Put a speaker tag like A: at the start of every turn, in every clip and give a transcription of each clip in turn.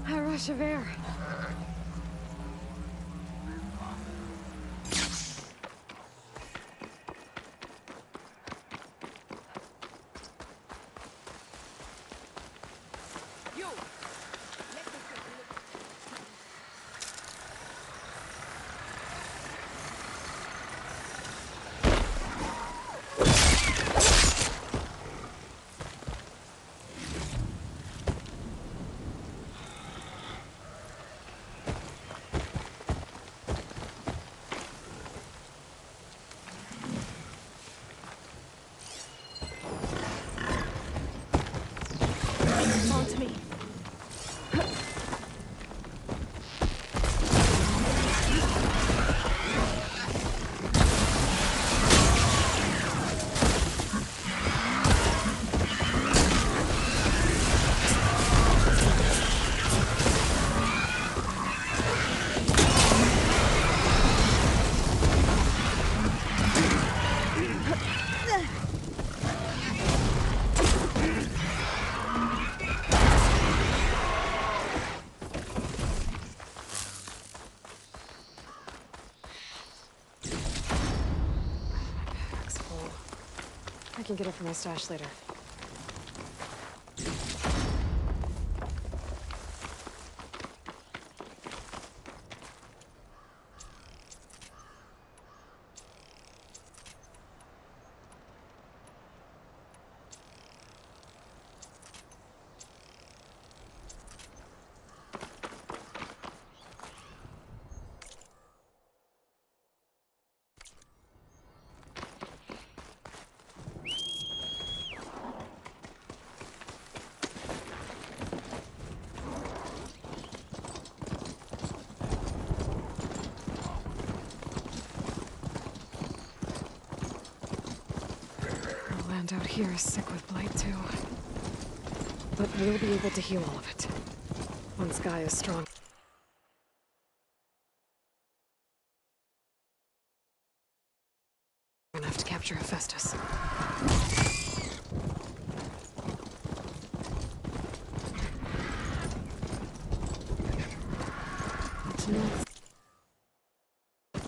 A: A rush of air. I can get it from my stash later. Out here is sick with blight too. But we'll be able to heal all of it. Once Guy is strong enough to capture Hephaestus.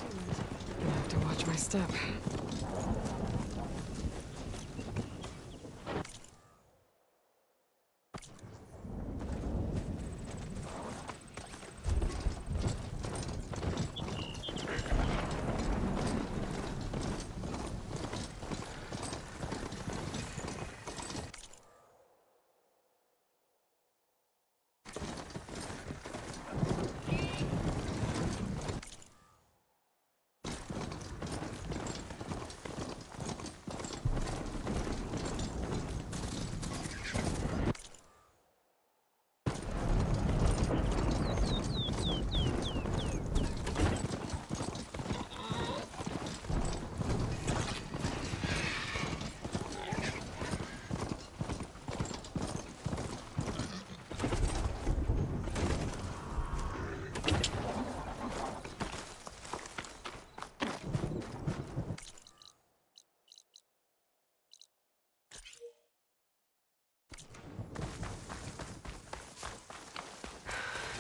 A: I have to watch my step.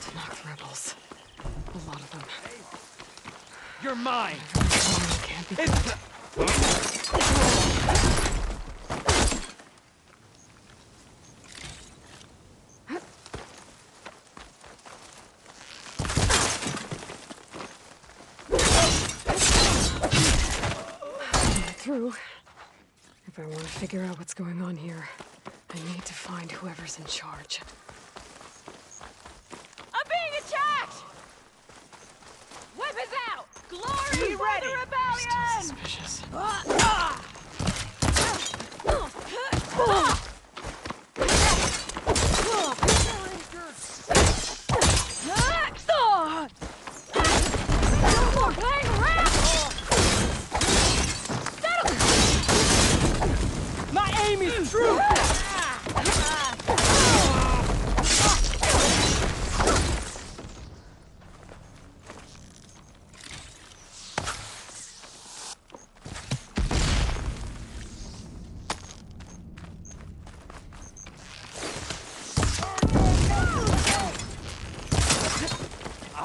A: Tenakth rebels. A lot of them.
B: You're mine!
A: Can't be through. If I want to figure out what's going on here, I need to find whoever's in charge.
C: I'm being attacked! Weapons out! Glory for the rebellion!
A: Still suspicious.
C: No more playing around!
B: My aim is true!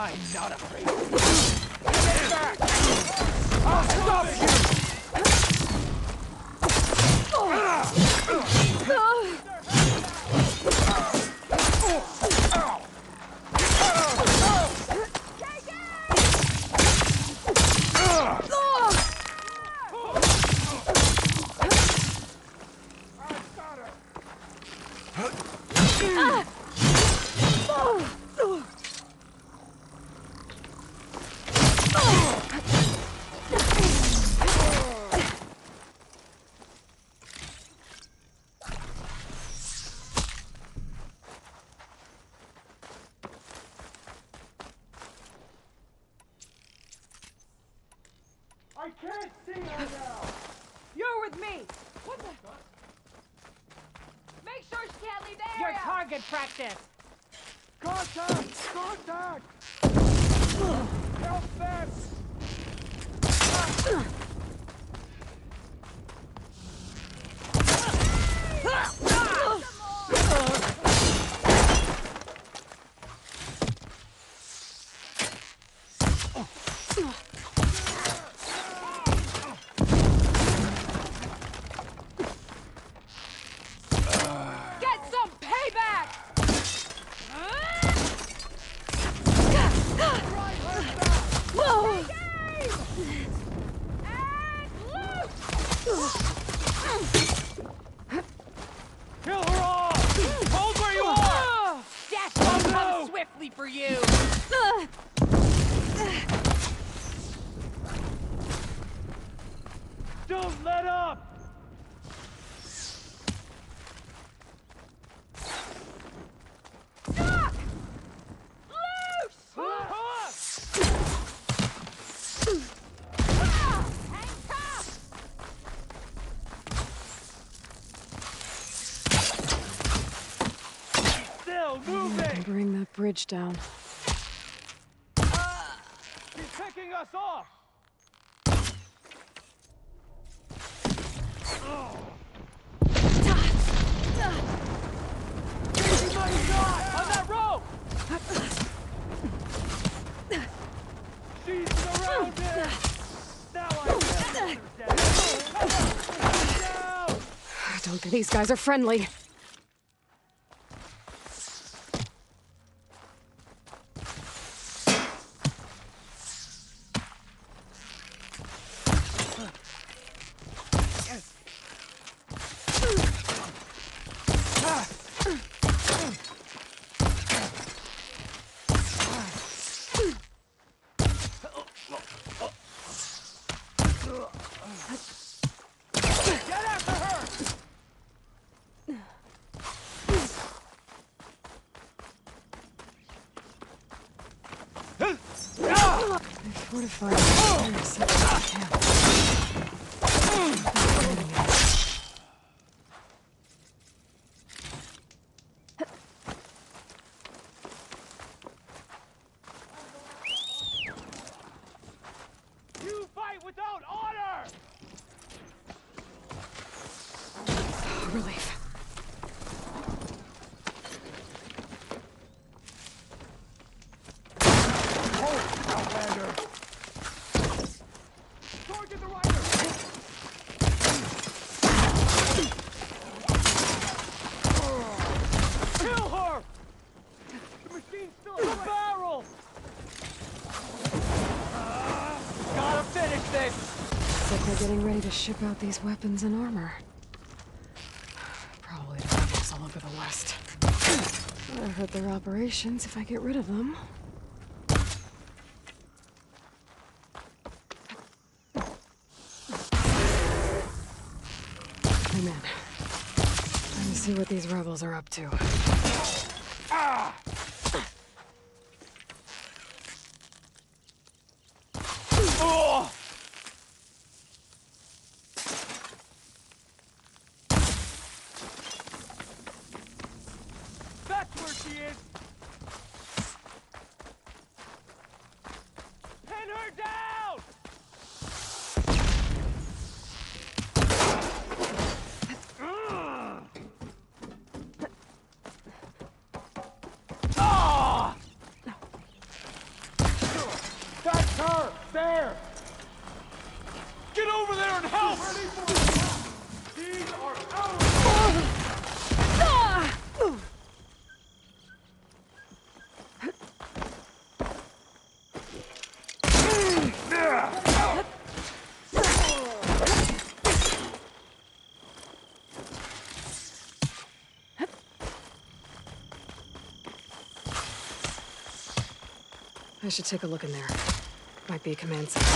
B: I'm not afraid. Get back! I'll stop you!
D: I can't see her now!
C: You're with me! What the? Make sure she can't leave the
B: Your
C: area!
B: target practice!
D: Contact! Contact! Help them!
C: Get some payback! Whoa!
B: Kill her all! Hold where you are!
C: Death will come swiftly for you!
B: Don't let up!
C: Duck! Loose! Hang tough!
B: Still moving!
A: Bring that bridge down.
B: She's picking us off! On that rope! She's surrounded! Now I understand! Down!
A: I don't think these guys are friendly.
B: Get after her!
A: Fortified. Camp.
B: You fight without honor!
A: Relief.
D: Outlander!
B: Target the rider! Kill her! The machine's still in the barrel! Gotta finish this!
A: Looks like they're getting ready to ship out these weapons and armor. Probably to rebels all over the West. That'll hurt their operations if I get rid of them. Hey man, let me see what these rebels are up to.
B: Oh! That's where she is! Pin her down! Ah!
A: I should take a look in there. Might be a command center.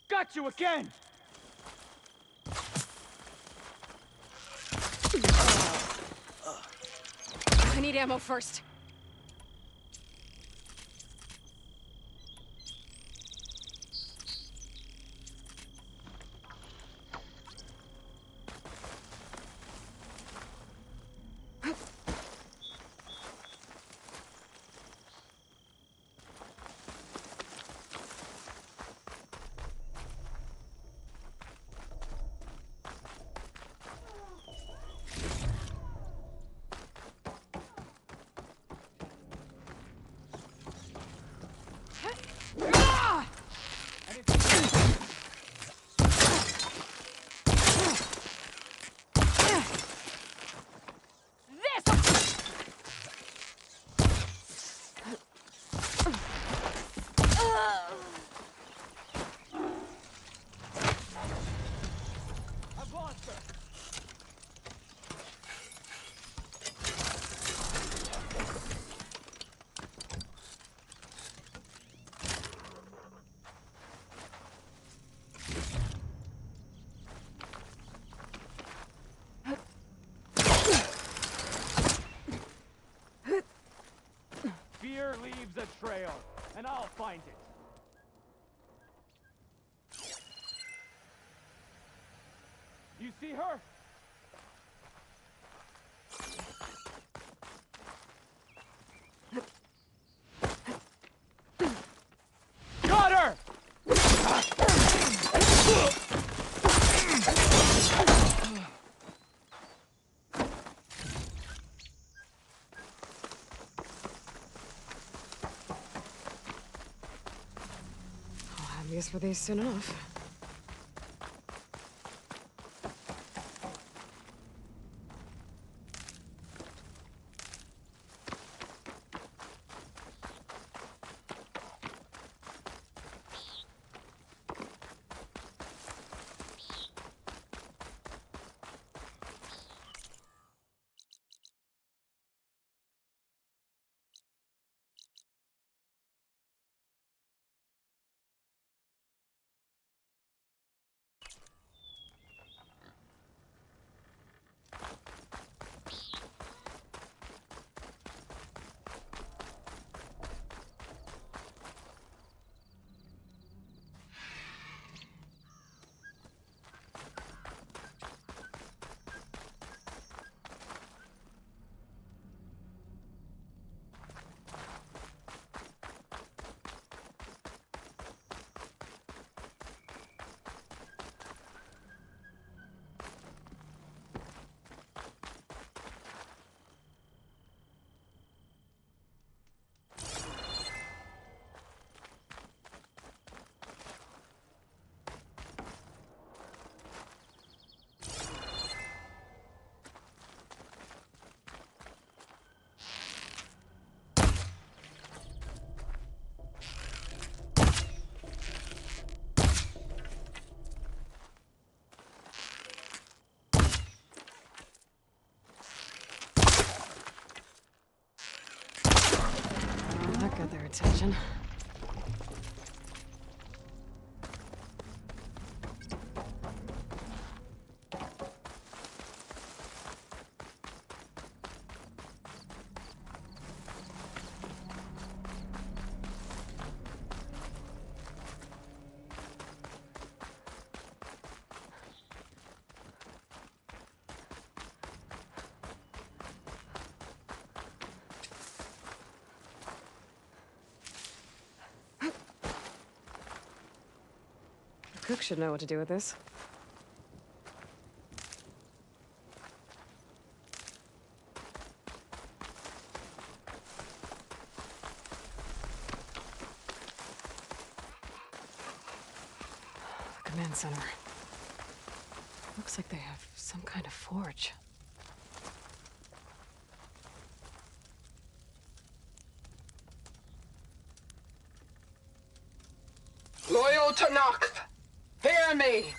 B: Got you again!
A: I need ammo first.
B: I've lost her! Fear leaves a trail, and I'll find it. You see her? Got her!
A: I'll have use for these soon enough. That got their attention. The cook should know what to do with this. The command center. Looks like they have some kind of forge.
E: O Tenakth, hear me.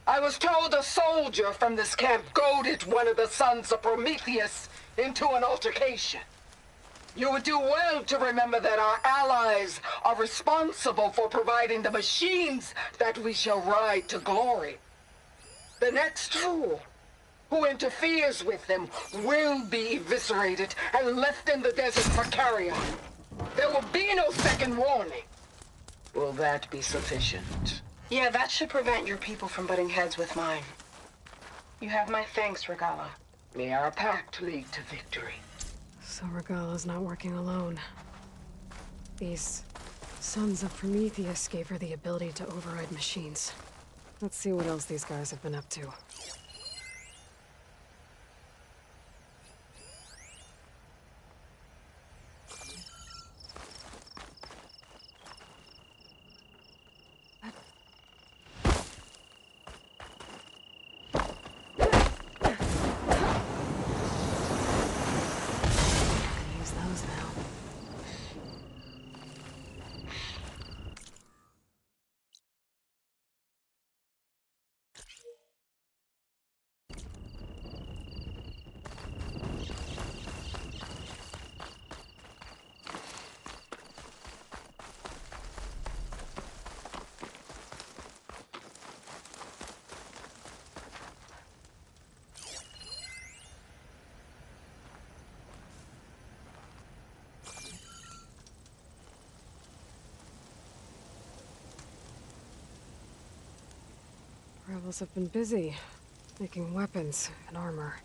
E: I was told a soldier from this camp goaded one of the sons of Prometheus into an altercation. You would do well to remember that our allies are responsible for providing the machines that we shall ride to glory. The next fool who interferes with them will be eviscerated and left in the desert for carrion. There will be no second warning. Will that be sufficient?
F: Yeah, that should prevent your people from butting heads with mine. You have my thanks, Regala.
E: May our pact lead to victory.
A: So Regala's not working alone. These sons of Prometheus gave her the ability to override machines. Let's see what else these guys have been up to. Use those now. Rebels have been busy, making weapons and armor.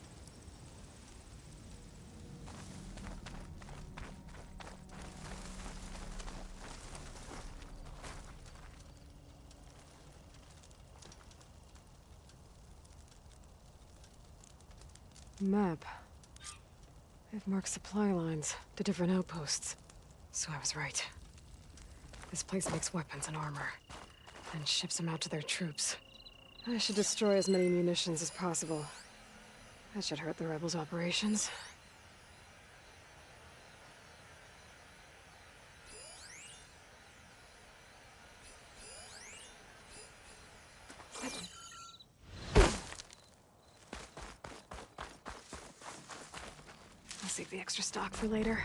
A: Map. They've marked supply lines to different outposts. So I was right. This place makes weapons and armor, and ships them out to their troops. I should destroy as many munitions as possible. That should hurt the rebels' operations. I'll save the extra stock for later.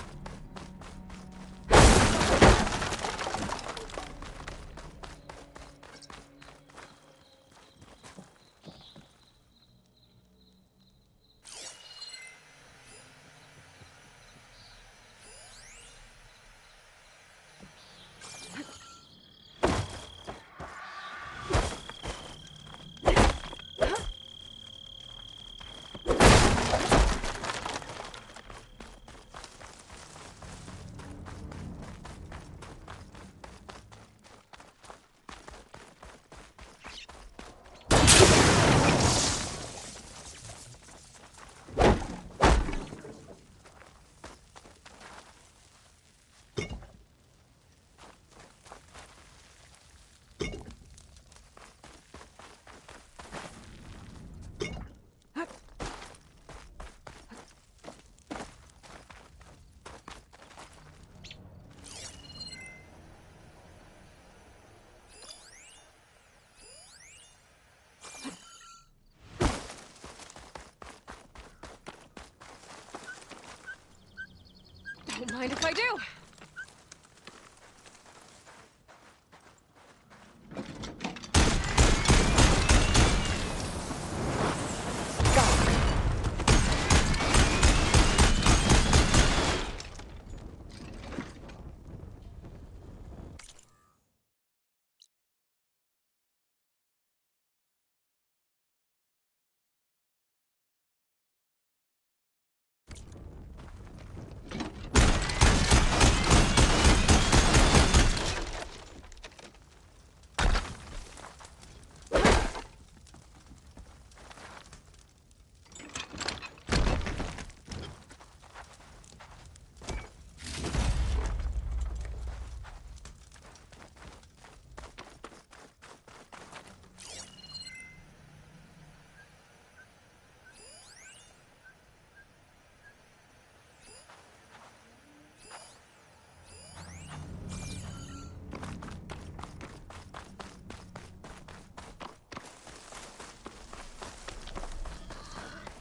A: Don't mind if I do.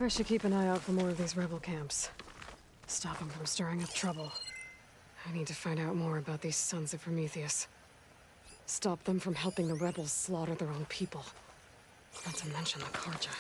A: I should keep an eye out for more of these rebel camps. Stop them from stirring up trouble. I need to find out more about these sons of Prometheus. Stop them from helping the rebels slaughter their own people. Not to mention the Karja.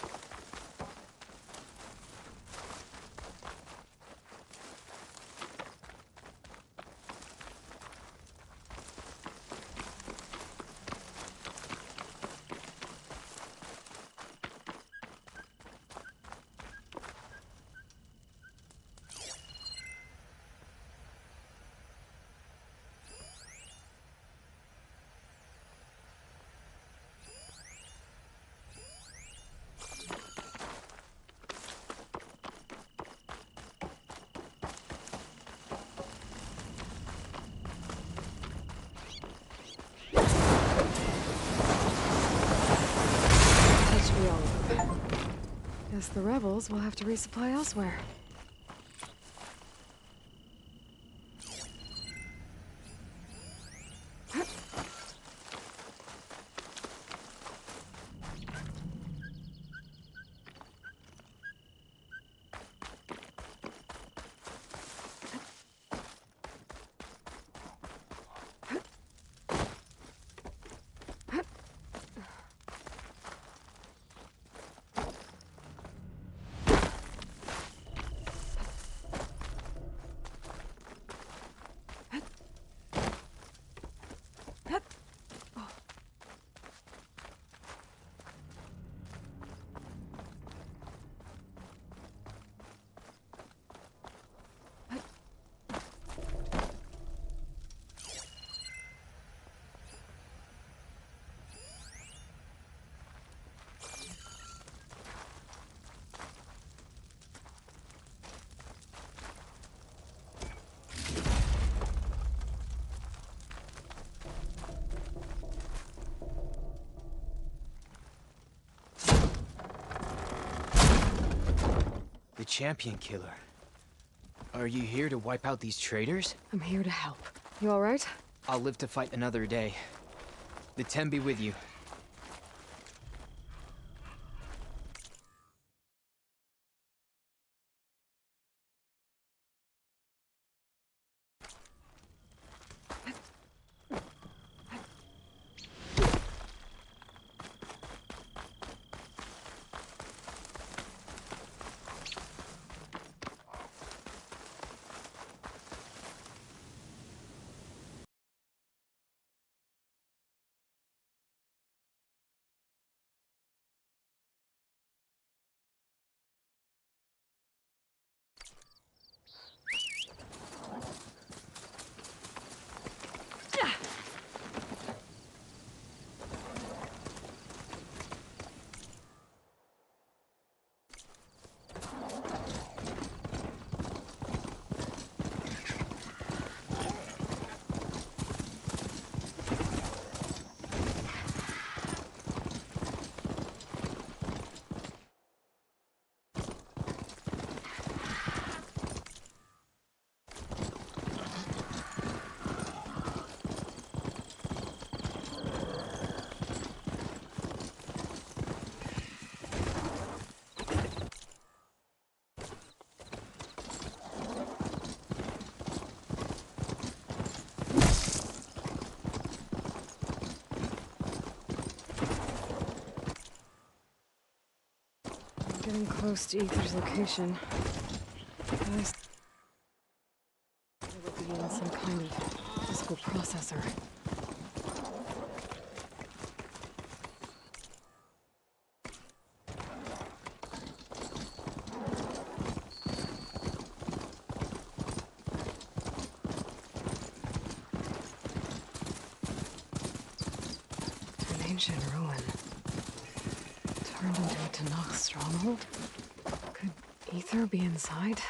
A: Guess the rebels will have to resupply elsewhere.
G: The champion killer. Are you here to wipe out these traitors?
A: I'm here to help. You all right?
G: I'll live to fight another day. The Ten be with you.
A: Getting close to Aethers' location. Guys, they would be in some kind of physical processor. An ancient ruin. Turned into a Tenakth stronghold? Could Aether be inside?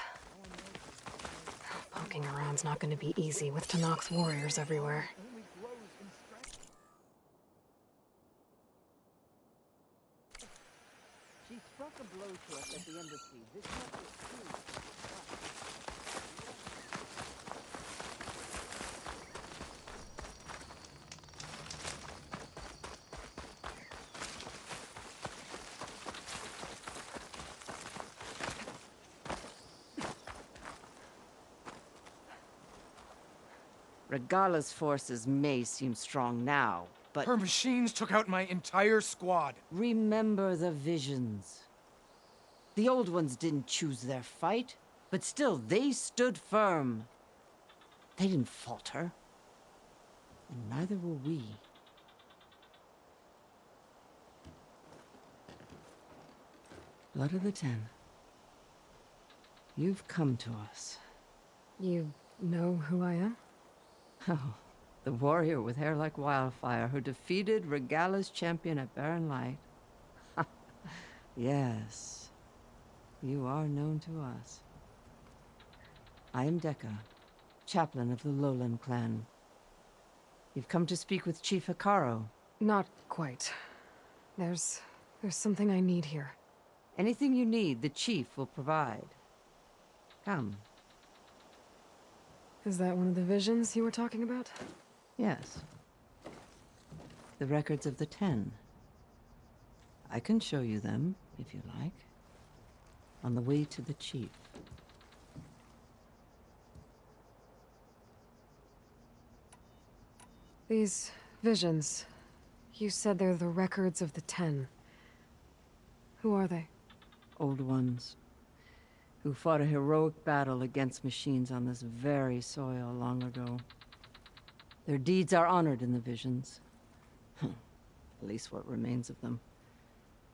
A: Poking around's not going to be easy with Tenakth's warriors everywhere.
H: She struck a blow to us at the embassy. This must be true. Regala's forces may seem strong now, but
B: Her machines took out my entire squad.
H: remember the visions. The old ones didn't choose their fight, but still they stood firm. They didn't falter. And neither will we. Blood of the Ten. You've come to us.
A: You know who I am?
H: Oh, the warrior with hair like wildfire who defeated Regala's champion at Barren Light. Yes, you are known to us. I am Dekka, chaplain of the Lowland clan. You've come to speak with Chief Hikaru.
A: Not quite. There's something I need here.
H: Anything you need, the chief will provide. Come.
A: Is that one of the visions you were talking about?
H: Yes. The records of the 10. I can show you them, if you like. On the way to the chief.
A: These visions, you said they're the records of the 10. Who are they?
H: Old ones. Who fought a heroic battle against machines on this very soil long ago. Their deeds are honored in the visions. At least what remains of them.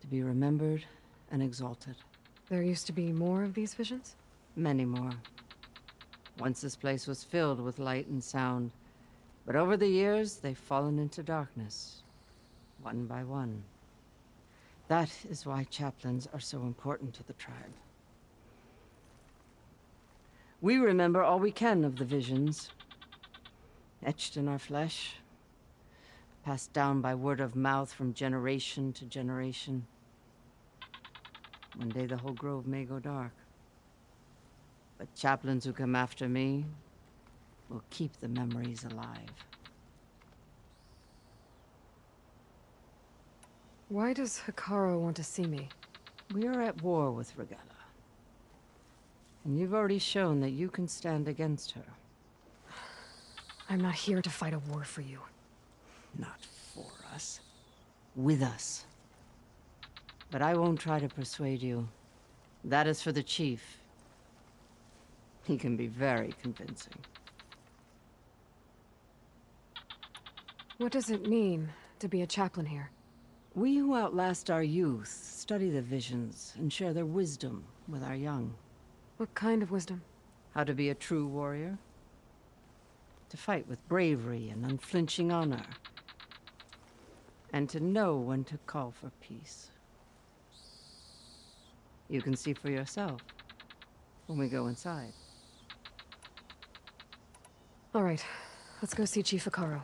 H: To be remembered and exalted.
A: There used to be more of these visions?
H: Many more. Once this place was filled with light and sound. But over the years, they've fallen into darkness. One by one. That is why chaplains are so important to the tribe. We remember all we can of the visions. Etched in our flesh. Passed down by word of mouth from generation to generation. One day the whole grove may go dark. But chaplains who come after me will keep the memories alive.
A: Why does Hikaru want to see me?
H: We are at war with Regala. And you've already shown that you can stand against her.
A: I'm not here to fight a war for you.
H: Not for us. With us. But I won't try to persuade you. That is for the chief. He can be very convincing.
A: What does it mean to be a chaplain here?
H: We who outlast our youth study the visions and share their wisdom with our young.
A: What kind of wisdom?
H: How to be a true warrior. To fight with bravery and unflinching honor. And to know when to call for peace. You can see for yourself when we go inside.
A: All right, let's go see Chief Hikaru.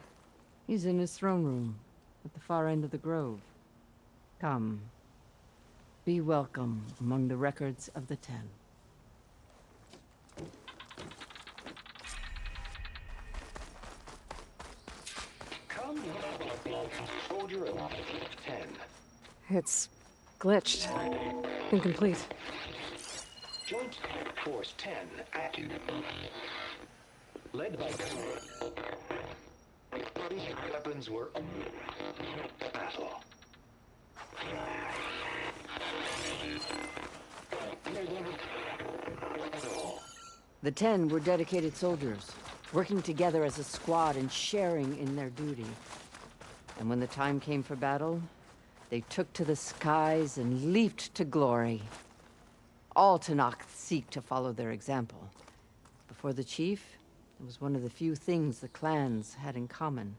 H: He's in his throne room at the far end of the grove. Come. Be welcome among the records of the 10.
I: Come, soldier of 10.
A: It's glitched. Incomplete.
I: Joint Force 10 active. Led by weapons were battle.
H: The 10 were dedicated soldiers, working together as a squad and sharing in their duty. And when the time came for battle, they took to the skies and leaped to glory. All Tenakth seek to follow their example. Before the chief, it was one of the few things the clans had in common.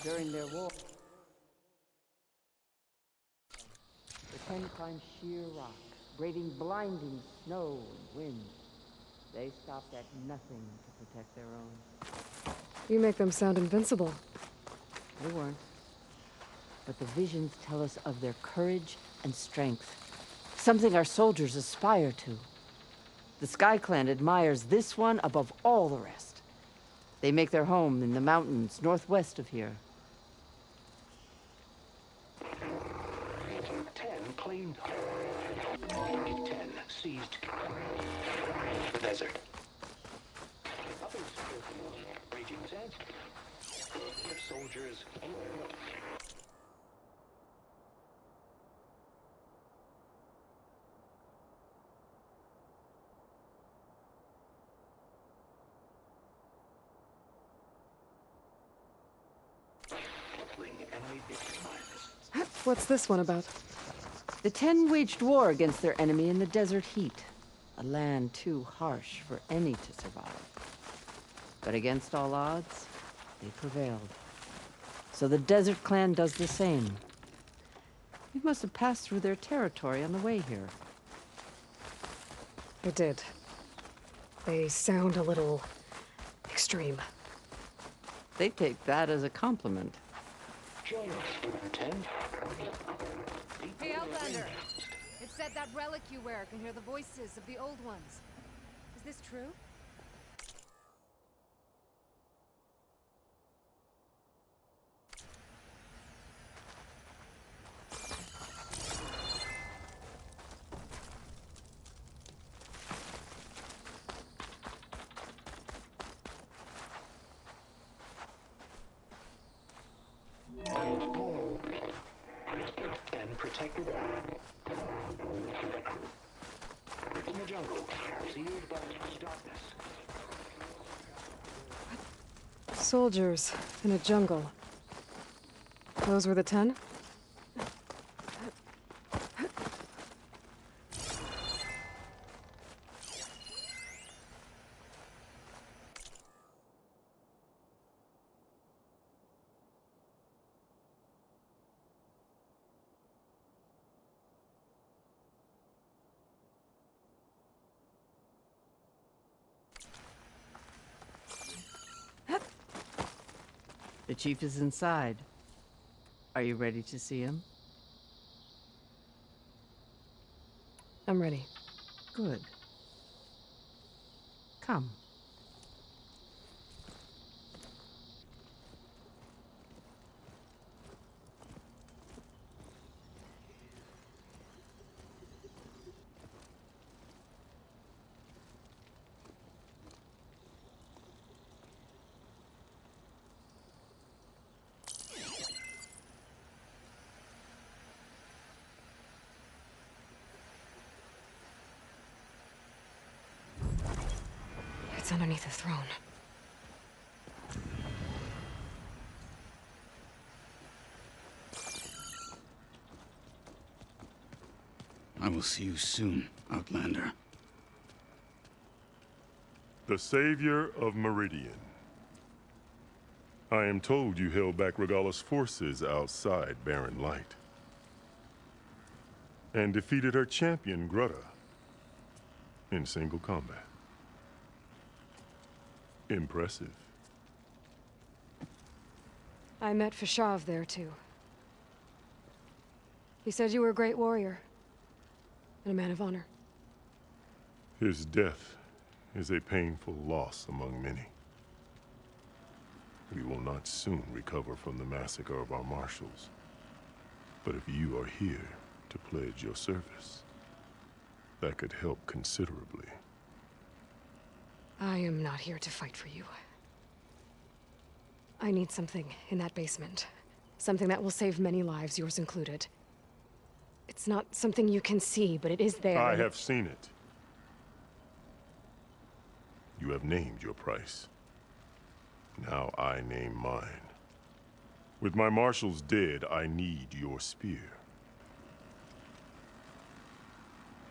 H: During their war, the 10 climbed sheer rock, braving blinding snow and wind. They stopped at nothing to protect their own.
A: You make them sound invincible.
H: They weren't. But the visions tell us of their courage and strength. Something our soldiers aspire to. The Sky Clan admires this one above all the rest. They make their home in the mountains northwest of here.
I: 10 claimed. 10 seized the desert. Others raging sands. Soldiers.
A: What's this one about?
H: The 10 waged war against their enemy in the desert heat. A land too harsh for any to survive. But against all odds, they prevailed. So the Desert Clan does the same. You must have passed through their territory on the way here.
A: I did. They sound a little extreme.
H: They take that as a compliment.
I: Join us, 10.
C: Hey, Outlander. It said that relic you wear can hear the voices of the old ones. Is this true?
I: And protected in the jungle, sealed by darkness.
A: Soldiers in a jungle. Those were the 10?
H: The chief is inside. Are you ready to see him?
A: I'm ready.
H: Good. Come.
A: It's underneath the throne.
J: I will see you soon, Outlander.
B: The savior of Meridian. I am told you held back Regala's forces outside Barren Light. And defeated her champion, Grutta, in single combat. Impressive.
A: I met Fashav there, too. He said you were a great warrior. And a man of honor.
B: His death is a painful loss among many. We will not soon recover from the massacre of our marshals. But if you are here to pledge your service, that could help considerably.
A: I am not here to fight for you. I need something in that basement. Something that will save many lives, yours included. It's not something you can see, but it is there.
B: I have seen it. You have named your price. Now I name mine. With my marshals dead, I need your spear.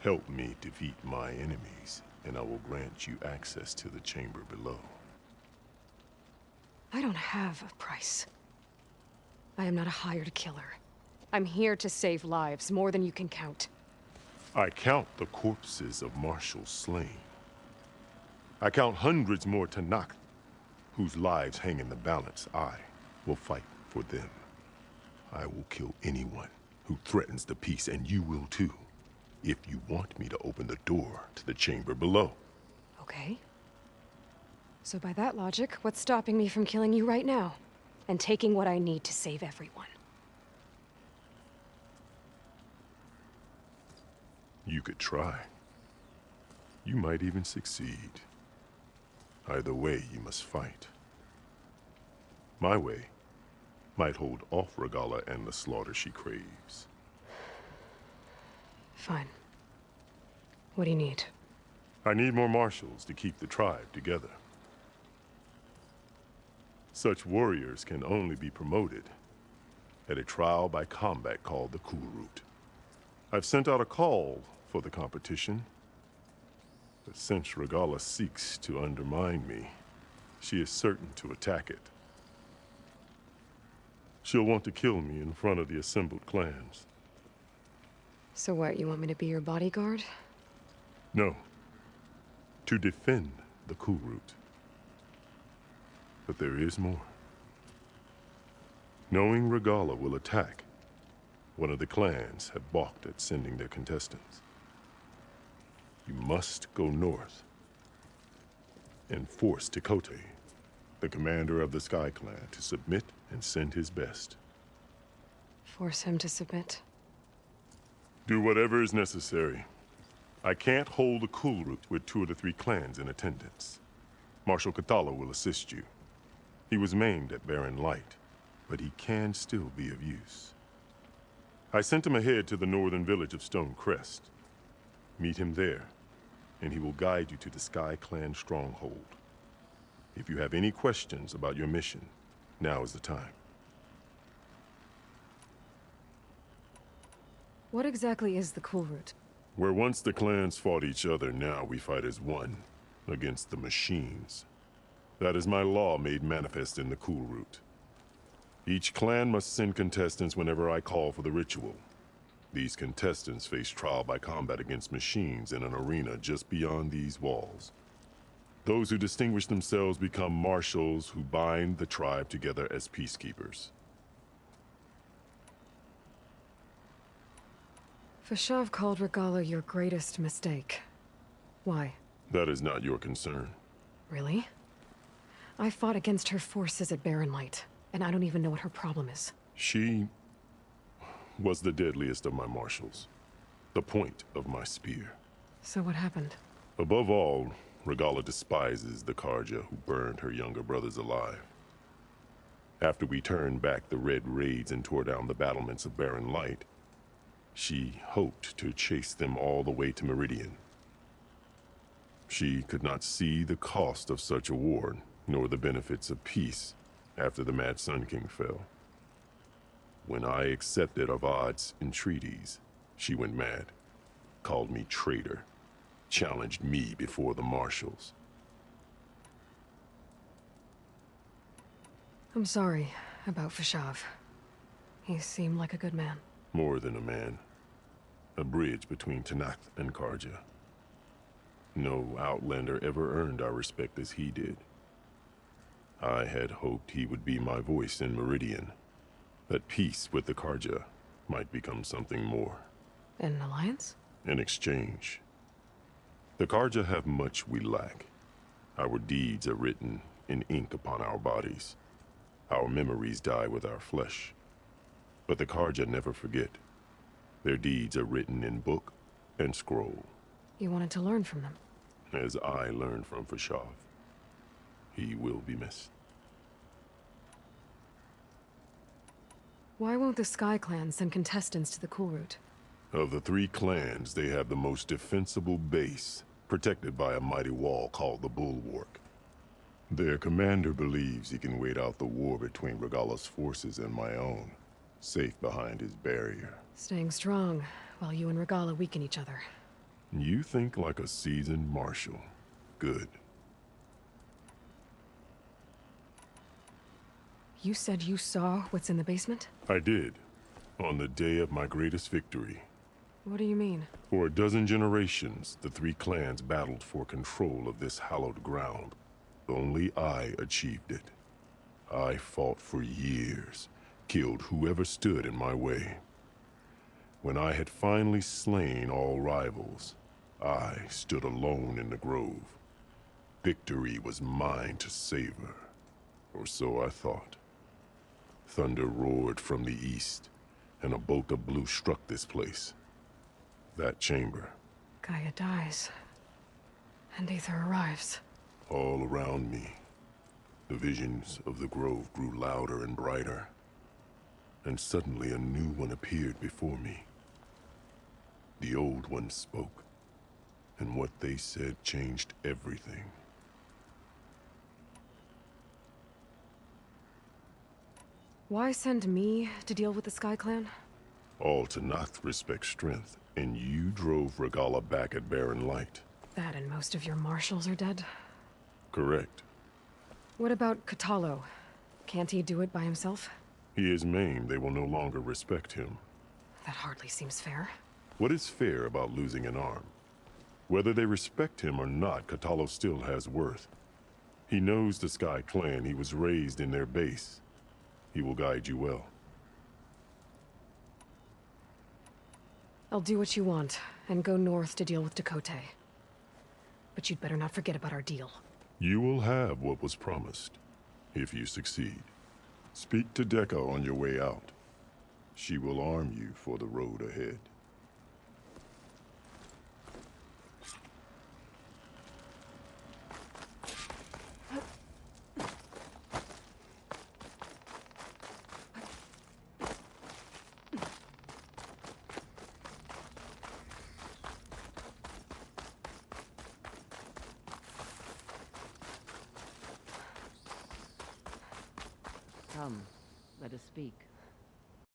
B: Help me defeat my enemies, and I will grant you access to the chamber below.
A: I don't have a price. I am not a hired killer. I'm here to save lives, more than you can count.
B: I count the corpses of marshals slain. I count hundreds more Tenakth, whose lives hang in the balance. I will fight for them. I will kill anyone who threatens the peace, and you will too, if you want me to open the door to the chamber below.
A: Okay. So by that logic, what's stopping me from killing you right now? And taking what I need to save everyone?
B: You could try. You might even succeed. Either way, you must fight. My way might hold off Regalla and the slaughter she craves.
A: Fine. What do you need?
B: I need more marshals to keep the tribe together. Such warriors can only be promoted at a trial by combat called the Cool Route. I've sent out a call for the competition, but since Regalla seeks to undermine me, she is certain to attack it. She'll want to kill me in front of the assembled clans.
A: So what, you want me to be your bodyguard?
B: No. To defend the Cool Route. But there is more. Knowing Regalla will attack, one of the clans have balked at sending their contestants. You must go north and force Tenakth, the commander of the Sky Clan, to submit and send his best.
A: Force him to submit?
B: Do whatever is necessary. I can't hold the Cool Route with 2 of the 3 clans in attendance. Marshal Cathala will assist you. He was maimed at Barren Light, but he can still be of use. I sent him ahead to the northern village of Stone Crest. Meet him there, and he will guide you to the Sky Clan stronghold. If you have any questions about your mission, now is the time.
A: What exactly is the Cool Route?
B: Where once the clans fought each other, now we fight as one, against the machines. That is my law made manifest in the Cool Route. Each clan must send contestants whenever I call for the ritual. These contestants face trial by combat against machines in an arena just beyond these walls. Those who distinguish themselves become marshals who bind the tribe together as peacekeepers.
A: Fashav called Regalla your greatest mistake. Why?
B: That is not your concern.
A: Really? I fought against her forces at Barren Light, and I don't even know what her problem is.
B: She was the deadliest of my marshals. The point of my spear.
A: So what happened?
B: Above all, Regalla despises the Carja who burned her younger brothers alive. After we turned back the Red Raids and tore down the battlements of Barren Light, she hoped to chase them all the way to Meridian. She could not see the cost of such a war, nor the benefits of peace after the Mad Sun King fell. When I accepted Avad's entreaties, she went mad, called me traitor, challenged me before the marshals.
A: I'm sorry about Fashav. He seemed like a good man.
B: More than a man. A bridge between Tenakth and Carja. No Outlander ever earned our respect as he did. I had hoped he would be my voice in Meridian. That peace with the Carja might become something more.
A: An alliance?
B: In exchange. The Carja have much we lack. Our deeds are written in ink upon our bodies. Our memories die with our flesh. But the Carja never forget. Their deeds are written in book and scroll.
A: You wanted to learn from them?
B: As I learned from Fashav. He will be missed.
A: Why won't the Sky Clan send contestants to the Cool Route?
B: Of the 3 clans, they have the most defensible base, protected by a mighty wall called the Bulwark. Their commander believes he can wait out the war between Regalla's forces and my own, safe behind his barrier.
A: Staying strong, while you and Regalla weaken each other.
B: You think like a seasoned marshal. Good.
A: You said you saw what's in the basement?
B: I did, on the day of my greatest victory.
A: What do you mean?
B: For a dozen generations, the three clans battled for control of this hallowed ground. Only I achieved it. I fought for years, killed whoever stood in my way. When I had finally slain all rivals, I stood alone in the grove. Victory was mine to savor, or so I thought. Thunder roared from the east, and a bolt of blue struck this place. That chamber.
A: Gaia dies. And Aether arrives.
B: All around me, the visions of the grove grew louder and brighter. And suddenly a new one appeared before me. The old one spoke, and what they said changed everything.
A: Why send me to deal with the Sky Clan?
B: All Tenakth respect strength, and you drove Regala back at Barren Light.
A: That and most of your marshals are dead?
B: Correct.
A: What about Kotallo? Can't he do it by himself?
B: He is maimed, they will no longer respect him.
A: That hardly seems fair.
B: What is fair about losing an arm? Whether they respect him or not, Kotallo still has worth. He knows the Sky Clan, he was raised in their base. He will guide you well.
A: I'll do what you want, and go north to deal with Dakota. But you'd better not forget about our deal.
B: You will have what was promised, if you succeed. Speak to Dekka on your way out. She will arm you for the road ahead.
H: Come, let us speak.